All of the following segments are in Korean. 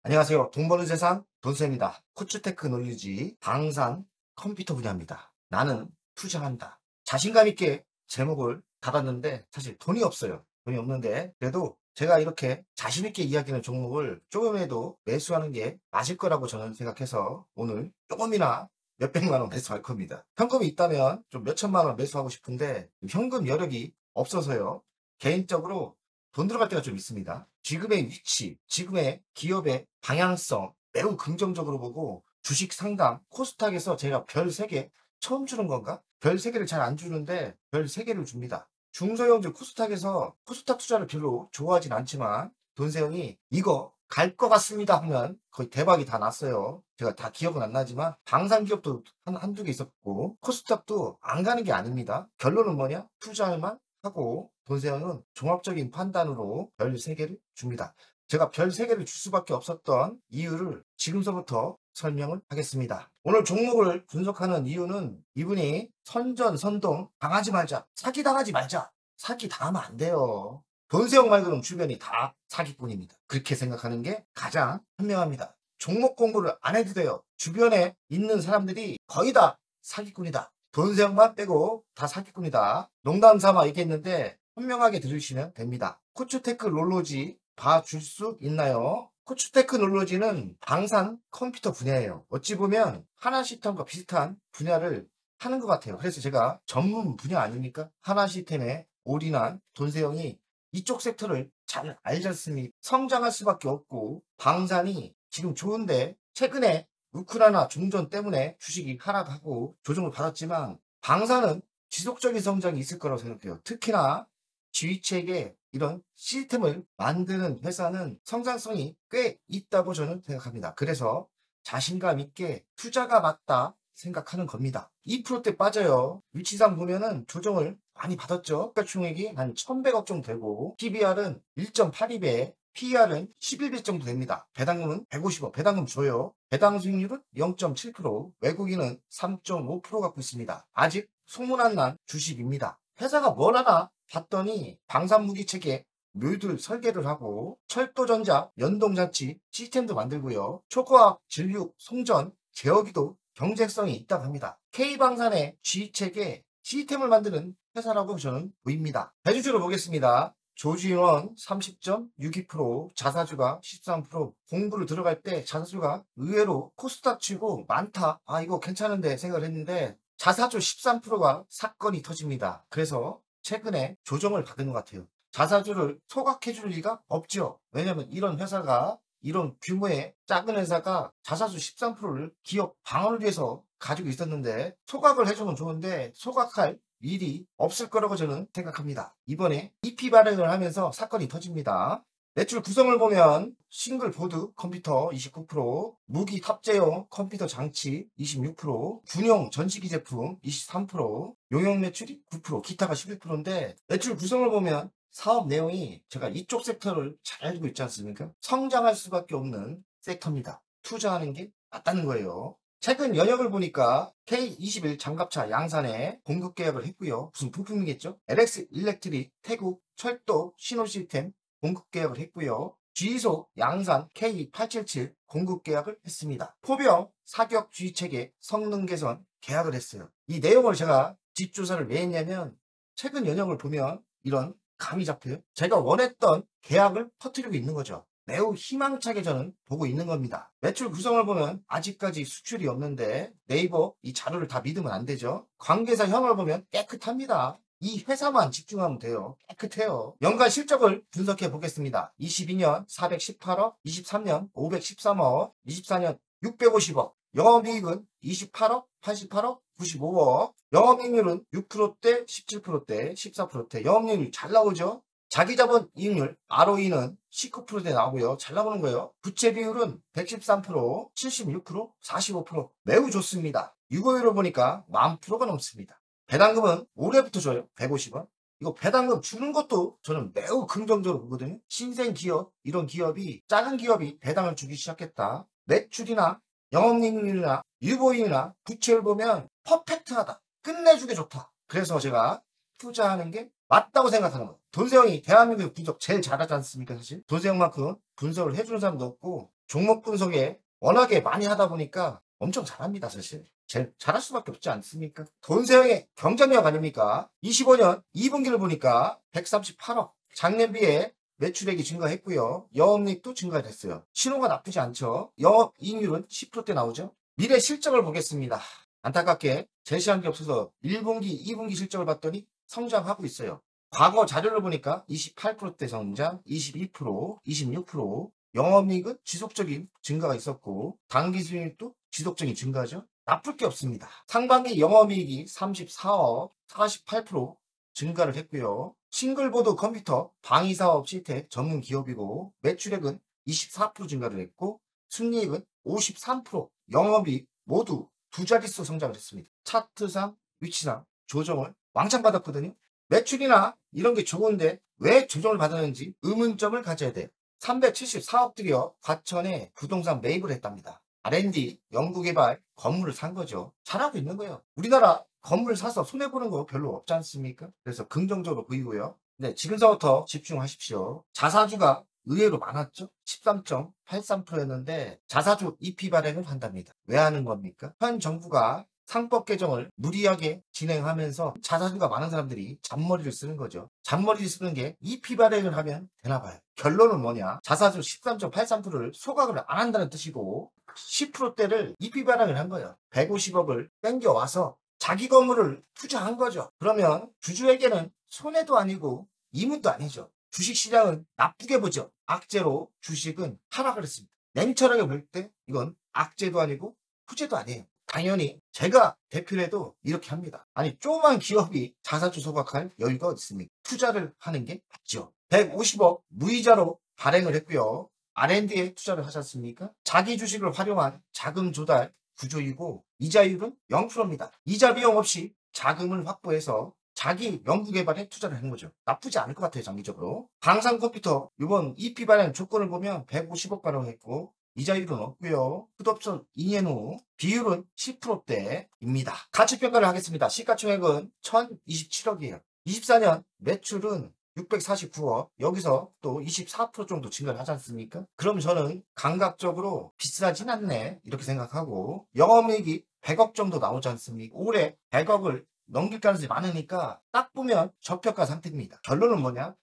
안녕하세요. 돈 버는 세상 돈쌤입니다. 코츠테크 놀리지 방산 컴퓨터 분야입니다. 나는 투자한다. 자신감 있게 제목을 달았는데 사실 돈이 없어요. 돈이 없는데 그래도 제가 이렇게 자신 있게 이야기하는 종목을 조금이라도 매수하는 게 맞을 거라고 저는 생각해서 오늘 조금이나 몇백만 원 매수할 겁니다. 현금이 있다면 좀 몇천만 원 매수하고 싶은데 현금 여력이 없어서요. 개인적으로 돈 들어갈 때가 좀 있습니다. 지금의 위치, 지금의 기업의 방향성 매우 긍정적으로 보고 주식 상담 코스닥에서 제가 별 3개 처음 주는 건가? 별 3개를 잘 안 주는데 별 3개를 줍니다. 중소형주 코스닥에서 코스닥 투자를 별로 좋아하진 않지만 돈세형이 이거 갈 것 같습니다 하면 거의 대박이 다 났어요. 제가 다 기억은 안 나지만 방산기업도 한두 개 있었고 코스닥도 안 가는 게 아닙니다. 결론은 뭐냐? 투자할만 하고 돈세형은 종합적인 판단으로 별 3개를 줍니다. 제가 별 3개를 줄 수밖에 없었던 이유를 지금서부터 설명을 하겠습니다. 오늘 종목을 분석하는 이유는 이분이 선전선동 당하지 말자, 사기당하지 말자, 사기 당하면 안 돼요. 돈세형 말고는 주변이 다 사기꾼입니다. 그렇게 생각하는 게 가장 현명합니다. 종목 공부를 안 해도 돼요. 주변에 있는 사람들이 거의 다 사기꾼이다. 돈세형만 빼고 다 사기꾼이다. 농담 삼아 얘기했는데 현명하게 들으시면 됩니다. 코츠테크 롤로지 봐줄 수 있나요? 코츠테크 롤로지는 방산 컴퓨터 분야예요. 어찌 보면 하나시스템과 비슷한 분야를 하는 것 같아요. 그래서 제가 전문 분야 아닙니까? 하나시스템에 올인한 돈세형이 이쪽 섹터를 잘 알지 않습니까? 성장할 수밖에 없고 방산이 지금 좋은데 최근에 우크라이나 중전 때문에 주식이 하락하고 조정을 받았지만 방산은 지속적인 성장이 있을 거라고 생각해요. 특히나 지휘체계 이런 시스템을 만드는 회사는 성장성이 꽤 있다고 저는 생각합니다. 그래서 자신감 있게 투자가 맞다 생각하는 겁니다. 2%대 빠져요. 위치상 보면은 조정을 많이 받았죠. 가총액이 한 1100억 정도 되고 PBR은 1.82배, PER은 11배 정도 됩니다. 배당금은 150억, 배당금 줘요. 배당 수익률은 0.7%, 외국인은 3.5% 갖고 있습니다. 아직 소문 안 난 주식입니다. 회사가 뭘 하나 봤더니 방산무기 체계 묘들 설계를 하고 철도전자 연동장치 시스템도 만들고요. 초과학 진륙 송전 제어기도 경쟁성이 있다고 합니다. K방산의 G체계 시스템을 만드는 회사라고 저는 보입니다. 대주주로 보겠습니다. 조지원 30.62%, 자사주가 13%, 공부를 들어갈 때 자사주가 의외로 코스닥 치고 많다. 아, 이거 괜찮은데 생각을 했는데 자사주 13%가 사건이 터집니다. 그래서 최근에 조정을 받은 것 같아요. 자사주를 소각해 줄 리가 없죠. 왜냐면 이런 회사가 이런 규모의 작은 회사가 자사주 13%를 기업 방어를 위해서 가지고 있었는데 소각을 해주면 좋은데 소각할 일이 없을 거라고 저는 생각합니다. 이번에 EP 발행을 하면서 사건이 터집니다. 매출 구성을 보면 싱글 보드 컴퓨터 29%, 무기 탑재용 컴퓨터 장치 26%, 군용 전시기 제품 23%, 용역 매출이 9%, 기타가 11%인데 매출 구성을 보면 사업 내용이 제가 이쪽 섹터를 잘 알고 있지 않습니까? 성장할 수밖에 없는 섹터입니다. 투자하는 게 맞다는 거예요. 최근 연역을 보니까 K21 장갑차 양산에 공급 계약을 했고요. 무슨 부품이겠죠? LX 일렉트릭 태국 철도 신호 시스템 공급 계약을 했고요. G소 양산 K877 공급 계약을 했습니다. 포병 사격 G체계 성능 개선 계약을 했어요. 이 내용을 제가 뒷조사를 왜 했냐면 최근 연역을 보면 이런 감이 잡혀요. 제가 원했던 계약을 터뜨리고 있는 거죠. 매우 희망차게 저는 보고 있는 겁니다. 매출 구성을 보면 아직까지 수출이 없는데 네이버 이 자료를 다 믿으면 안 되죠. 관계사 현황을 보면 깨끗합니다. 이 회사만 집중하면 돼요. 깨끗해요. 연간 실적을 분석해 보겠습니다. 22년 418억, 23년 513억, 24년 650억, 영업이익은 28억, 88억, 95억, 영업이익률은 6%대, 17%대, 14%대, 영업이익률 잘 나오죠? 자기자본 이익률 ROE는 19%대 나오고요. 잘 나오는 거예요. 부채 비율은 113%, 76%, 45% 매우 좋습니다. 유보율을 보니까 10,000%가 넘습니다. 배당금은 올해부터 줘요. 150원. 이거 배당금 주는 것도 저는 매우 긍정적으로 보거든요. 신생 기업, 이런 기업이, 작은 기업이 배당을 주기 시작했다. 매출이나 영업이익률이나 유보율이나 부채를 보면 퍼펙트하다. 끝내주게 좋다. 그래서 제가 투자하는 게 맞다고 생각하는 거예요. 돈세형이 대한민국 분석 제일 잘하지 않습니까, 사실? 돈세형만큼 분석을 해주는 사람도 없고, 종목 분석에 워낙에 많이 하다 보니까 엄청 잘합니다, 사실. 제일 잘할 수밖에 없지 않습니까? 돈세형의 경쟁력 아닙니까? 25년 2분기를 보니까 138억. 작년비에 매출액이 증가했고요. 영업이익도 증가됐어요. 신호가 나쁘지 않죠. 영업이익률은 10%대 나오죠. 미래 실적을 보겠습니다. 안타깝게 제시한 게 없어서 1분기, 2분기 실적을 봤더니 성장하고 있어요. 과거 자료를 보니까 28%대 성장, 22%, 26%, 영업이익은 지속적인 증가가 있었고 당기순이익도 지속적인 증가죠. 나쁠 게 없습니다. 상반기 영업이익이 34억, 48% 증가를 했고요. 싱글보드 컴퓨터 방위사업 시스템 전문 기업이고 매출액은 24% 증가를 했고 순이익은 53%, 영업이익 모두 두 자릿수 성장을 했습니다. 차트상, 위치상 조정을 왕창 받았거든요. 매출이나 이런 게 좋은데 왜 조정을 받았는지 의문점을 가져야 돼요. 374억 들여 과천에 부동산 매입을 했답니다. R&D, 연구개발, 건물을 산 거죠. 잘하고 있는 거예요. 우리나라 건물 사서 손해보는 거 별로 없지 않습니까? 그래서 긍정적으로 보이고요. 네, 지금서부터 집중하십시오. 자사주가 의외로 많았죠? 13.83%였는데 자사주 EP 발행을 한답니다. 왜 하는 겁니까? 현 정부가 상법 개정을 무리하게 진행하면서 자사주가 많은 사람들이 잔머리를 쓰는 거죠. 잔머리를 쓰는 게 EP 발행을 하면 되나 봐요. 결론은 뭐냐? 자사주 13.83%를 소각을 안 한다는 뜻이고 10%대를 EP 발행을 한 거예요. 150억을 땡겨와서 자기 건물을 투자한 거죠. 그러면 주주에게는 손해도 아니고 이문도 아니죠. 주식시장은 나쁘게 보죠. 악재로 주식은 하락을 했습니다. 냉철하게 볼 때 이건 악재도 아니고 후재도 아니에요. 당연히 제가 대표해도 이렇게 합니다. 아니 조그만 기업이 자사주 소각할 여유가 어디 있습니까? 투자를 하는 게 맞죠. 150억 무이자로 발행을 했고요. R&D에 투자를 하지 않습니까? 자기 주식을 활용한 자금 조달 구조이고 이자율은 0%입니다. 이자 비용 없이 자금을 확보해서 자기 연구개발에 투자를 한 거죠. 나쁘지 않을 것 같아요, 장기적으로. 방산컴퓨터 이번 EP 발행 조건을 보면 150억 발행했고 이자율은 없고요. 풋옵션 2년 후 비율은 10%대입니다. 가치평가를 하겠습니다. 시가총액은 1027억이에요. 24년 매출은 649억. 여기서 또 24% 정도 증가를 하지 않습니까? 그럼 저는 감각적으로 비싸진 않네 이렇게 생각하고 영업이익이 100억 정도 나오지 않습니까? 올해 100억을 넘길 가능성이 많으니까 딱 보면 저평가 상태입니다. 결론은 뭐냐?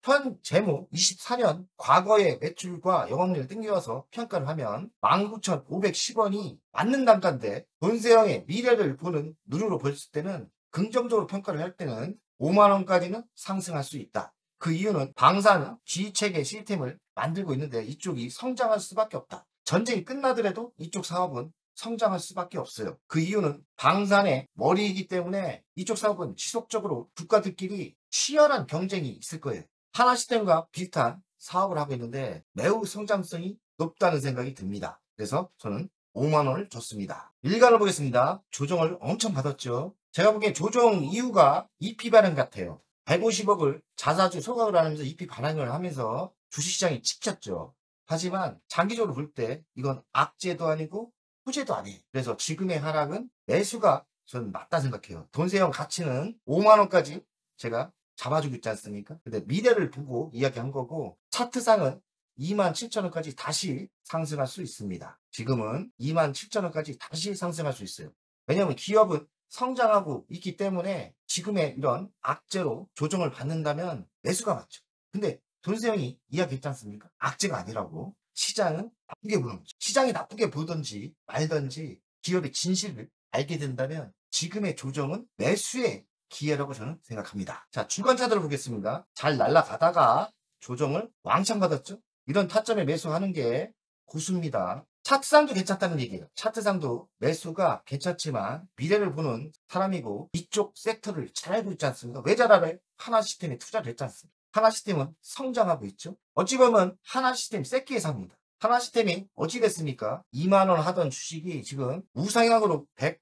현 재무 24년 과거의 매출과 영업이익을 땡겨와서 평가를 하면 19,510원이 맞는 단가인데 돈세형의 미래를 보는 눈으로 봤을 때는 긍정적으로 평가를 할 때는 5만원까지는 상승할 수 있다. 그 이유는 방산 지휘체계 시스템을 만들고 있는데 이쪽이 성장할 수밖에 없다. 전쟁이 끝나더라도 이쪽 사업은 성장할 수밖에 없어요. 그 이유는 방산의 머리이기 때문에 이쪽 사업은 지속적으로 국가들끼리 치열한 경쟁이 있을 거예요. 하나시스템과 비슷한 사업을 하고 있는데 매우 성장성이 높다는 생각이 듭니다. 그래서 저는 5만원을 줬습니다. 일간을 보겠습니다. 조정을 엄청 받았죠. 제가 보기엔 조정 이유가 EP 발행 같아요. 150억을 자사주 소각을 하면서 EP 발행을 하면서 주식시장이 찍혔죠. 하지만 장기적으로 볼 때 이건 악재도 아니고 후재도 아니에요. 그래서 지금의 하락은 매수가 저는 맞다 생각해요. 돈세형 가치는 5만원까지 제가 잡아주고 있지 않습니까? 근데 미래를 보고 이야기한 거고 차트상은 27,000원까지 다시 상승할 수 있습니다. 지금은 27,000원까지 다시 상승할 수 있어요. 왜냐하면 기업은 성장하고 있기 때문에 지금의 이런 악재로 조정을 받는다면 매수가 맞죠. 근데 돈세형이 이야기했지 않습니까? 악재가 아니라고. 시장은 나쁘게 보는 거죠. 시장이 나쁘게 보든지 말든지 기업의 진실을 알게 된다면 지금의 조정은 매수의 기회라고 저는 생각합니다. 자, 주간 차트를 보겠습니다. 잘 날아가다가 조정을 왕창 받았죠? 이런 타점에 매수하는 게 고수입니다. 차트상도 괜찮다는 얘기예요. 차트상도 매수가 괜찮지만 미래를 보는 사람이고 이쪽 섹터를 잘 알고 있지 않습니까? 왜 잘 알아요? 하나시스템에 투자를 했지 않습니까? 하나시스템은 성장하고 있죠. 어찌 보면 하나시스템 새끼의 삽니다. 하나시스템이 어찌 됐습니까? 2만원 하던 주식이 지금 우상향으로 100%,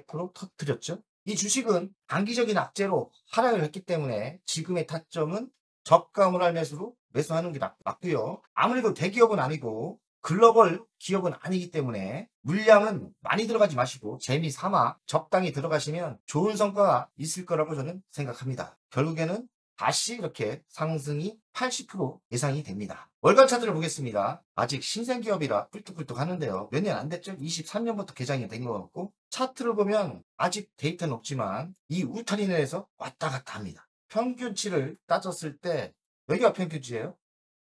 200% 터뜨렸죠. 이 주식은 단기적인 악재로 하락을 했기 때문에 지금의 타점은 저가 할 매수로 매수하는 게 맞고요. 아무래도 대기업은 아니고 글로벌 기업은 아니기 때문에 물량은 많이 들어가지 마시고 재미 삼아 적당히 들어가시면 좋은 성과가 있을 거라고 저는 생각합니다. 결국에는 다시 이렇게 상승이 80% 예상이 됩니다. 월간 차트를 보겠습니다. 아직 신생 기업이라 꿀뚝꿀뚝 하는데요. 몇 년 안 됐죠? 23년부터 개장이 된 것 같고, 차트를 보면 아직 데이터는 없지만 이 울타리 내에서 왔다 갔다 합니다. 평균치를 따졌을 때 여기가 평균치예요.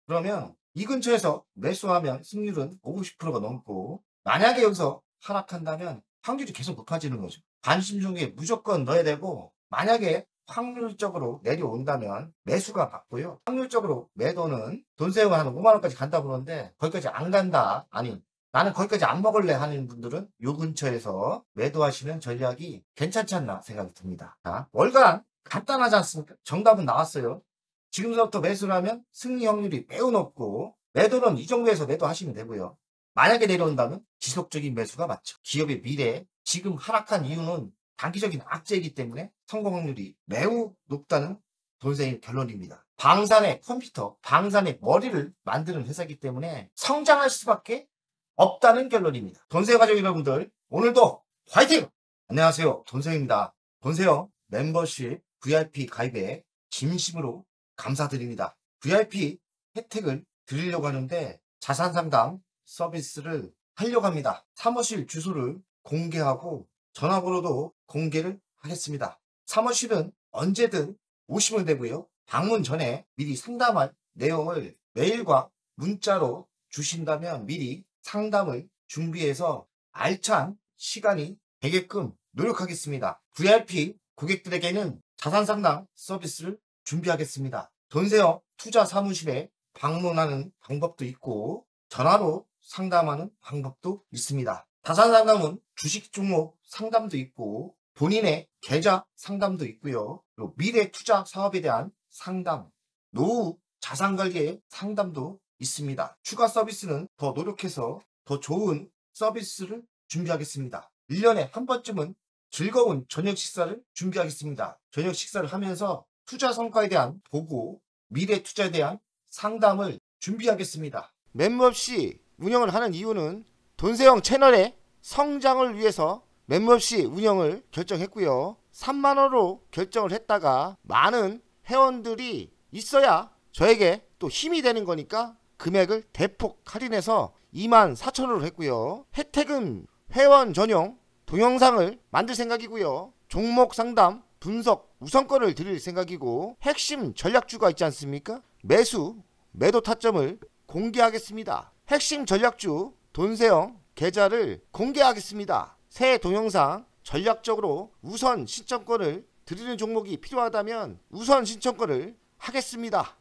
그러면 이 근처에서 매수하면 승률은 50%가 넘고, 만약에 여기서 하락한다면 확률이 계속 높아지는 거죠. 관심 중에 무조건 넣어야 되고, 만약에 확률적으로 내려온다면 매수가 맞고요. 확률적으로 매도는 돈 세우고 한 5만 원까지 간다 그러는데 거기까지 안 간다, 아니 나는 거기까지 안 먹을래 하는 분들은 요 근처에서 매도하시는 전략이 괜찮지 않나 생각이 듭니다. 자, 월간 간단하지 않습니까? 정답은 나왔어요. 지금부터 매수를 하면 승리 확률이 매우 높고, 매도는 이 정도에서 매도하시면 되고요. 만약에 내려온다면 지속적인 매수가 맞죠. 기업의 미래, 지금 하락한 이유는 단기적인 악재이기 때문에 성공 확률이 매우 높다는 돈세의 결론입니다. 방산의 컴퓨터, 방산의 머리를 만드는 회사이기 때문에 성장할 수밖에 없다는 결론입니다. 돈세어 가족 여러분들, 오늘도 화이팅! 안녕하세요, 돈세어입니다. 돈세어 멤버십 VIP 가입에 진심으로 감사드립니다. VIP 혜택을 드리려고 하는데 자산 상담 서비스를 하려고 합니다. 사무실 주소를 공개하고 전화번호도 공개를 하겠습니다. 사무실은 언제든 오시면 되고요. 방문 전에 미리 상담할 내용을 메일과 문자로 주신다면 미리 상담을 준비해서 알찬 시간이 되게끔 노력하겠습니다. VIP 고객들에게는 자산 상담 서비스를 준비하겠습니다. 돈세어 투자 사무실에 방문하는 방법도 있고 전화로 상담하는 방법도 있습니다. 자산 상담은 주식 종목 상담도 있고 본인의 계좌 상담도 있고요. 그리고 미래 투자 사업에 대한 상담, 노후 자산 관리의 상담도 있습니다. 추가 서비스는 더 노력해서 더 좋은 서비스를 준비하겠습니다. 1년에 한 번쯤은 즐거운 저녁 식사를 준비하겠습니다. 저녁 식사를 하면서 투자 성과에 대한 보고, 미래 투자에 대한 상담을 준비하겠습니다. 멤버십 운영을 하는 이유는 돈세형 채널의 성장을 위해서 멤버십 운영을 결정했고요. 3만원으로 결정을 했다가 많은 회원들이 있어야 저에게 또 힘이 되는 거니까 금액을 대폭 할인해서 24,000원으로 했고요. 혜택은 회원 전용 동영상을 만들 생각이고요. 종목 상담 분석 우선권을 드릴 생각이고, 핵심 전략주가 있지 않습니까? 매수 매도 타점을 공개하겠습니다. 핵심 전략주 돈세형 계좌를 공개하겠습니다. 새 동영상 전략적으로 우선 신청권을 드리는 종목이 필요하다면 우선 신청권을 하겠습니다.